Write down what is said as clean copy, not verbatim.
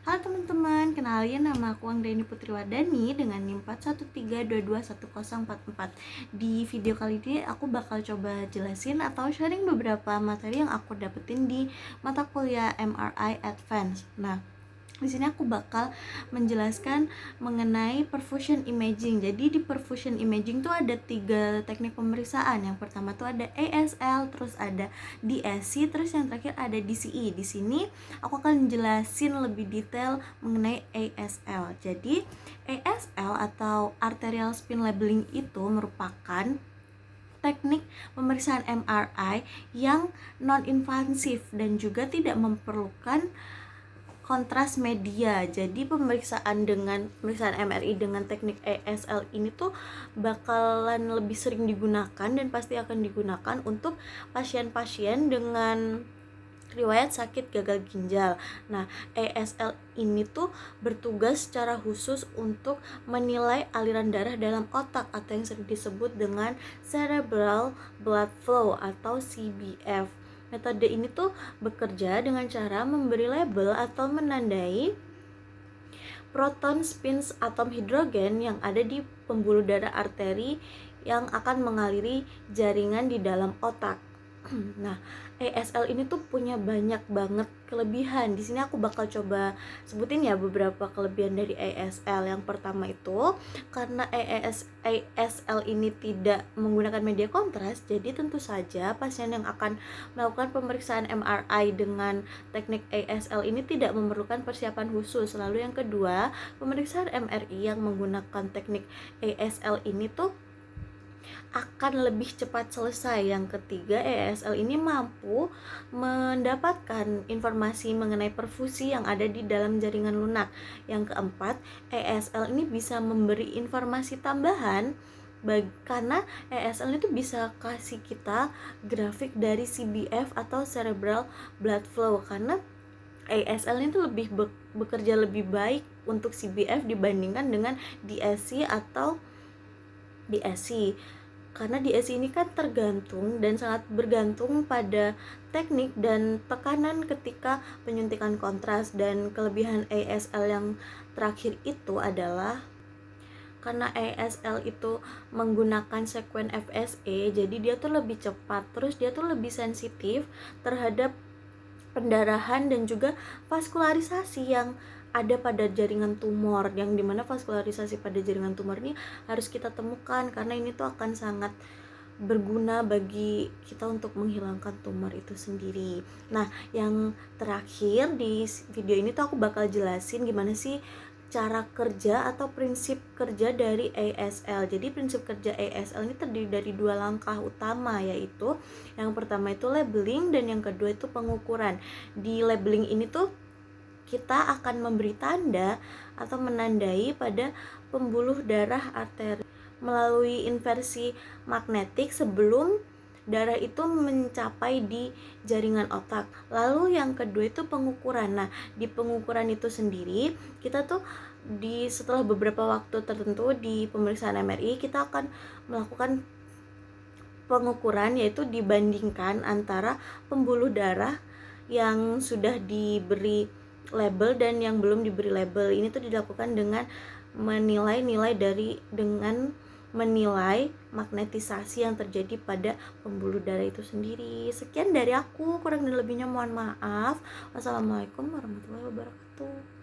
Halo teman-teman, kenalin nama aku Anggraini Putriwardani dengan NIM 4132211044. Di video kali ini aku bakal coba jelasin atau sharing beberapa materi yang aku dapetin di mata kuliah MRI Advance. Nah, di sini aku bakal menjelaskan mengenai perfusion imaging. Jadi di perfusion imaging tuh ada 3 teknik pemeriksaan. Yang pertama tuh ada ASL, terus ada DSC, terus yang terakhir ada DCE. Di sini aku akan jelasin lebih detail mengenai ASL. Jadi ASL atau arterial spin labeling itu merupakan teknik pemeriksaan MRI yang non-invasif dan juga tidak memerlukan kontras media. Jadi pemeriksaan MRI dengan teknik ASL ini tuh bakalan lebih sering digunakan dan pasti akan digunakan untuk pasien-pasien dengan riwayat sakit gagal ginjal. Nah, ASL ini tuh bertugas secara khusus untuk menilai aliran darah dalam otak atau yang sering disebut dengan cerebral blood flow atau CBF. Metode ini tuh bekerja dengan cara memberi label atau menandai proton spins atom hidrogen yang ada di pembuluh darah arteri yang akan mengaliri jaringan di dalam otak. Nah, ASL ini tuh punya banyak banget kelebihan. Di sini aku bakal coba sebutin ya beberapa kelebihan dari ASL. Yang pertama itu karena ASL ini tidak menggunakan media kontras, jadi tentu saja pasien yang akan melakukan pemeriksaan MRI dengan teknik ASL ini tidak memerlukan persiapan khusus. Lalu yang kedua, pemeriksaan MRI yang menggunakan teknik ASL ini tuh akan lebih cepat selesai. Yang ketiga, ASL ini mampu mendapatkan informasi mengenai perfusi yang ada di dalam jaringan lunak. Yang keempat, ASL ini bisa memberi informasi tambahan karena ASL itu bisa kasih kita grafik dari CBF atau cerebral blood flow, karena ASL itu lebih bekerja lebih baik untuk CBF dibandingkan dengan DSC atau DSC. Karena DSC ini kan tergantung dan sangat bergantung pada teknik dan tekanan ketika penyuntikan kontras. Dan kelebihan ASL yang terakhir itu adalah karena ASL itu menggunakan sekuen FSE, jadi dia tuh lebih cepat, terus dia tuh lebih sensitif terhadap pendarahan dan juga vaskularisasi yang ada pada jaringan tumor, yang dimana vaskularisasi pada jaringan tumor ini harus kita temukan karena ini tuh akan sangat berguna bagi kita untuk menghilangkan tumor itu sendiri. Nah, yang terakhir di video ini tuh aku bakal jelasin gimana sih cara kerja atau prinsip kerja dari ASL. Jadi prinsip kerja ASL ini terdiri dari 2 langkah utama, yaitu yang pertama itu labeling dan yang kedua itu pengukuran. Di labeling ini tuh kita akan memberi tanda atau menandai pada pembuluh darah arteri melalui inversi magnetik sebelum darah itu mencapai di jaringan otak. Lalu yang kedua itu pengukuran. Nah, di pengukuran itu sendiri kita tuh setelah beberapa waktu tertentu di pemeriksaan MRI kita akan melakukan pengukuran, yaitu dibandingkan antara pembuluh darah yang sudah diberi label dan yang belum diberi label. Ini tuh dilakukan dengan menilai magnetisasi yang terjadi pada pembuluh darah itu sendiri. Sekian dari aku, kurang dan lebihnya mohon maaf. Wassalamualaikum warahmatullahi wabarakatuh.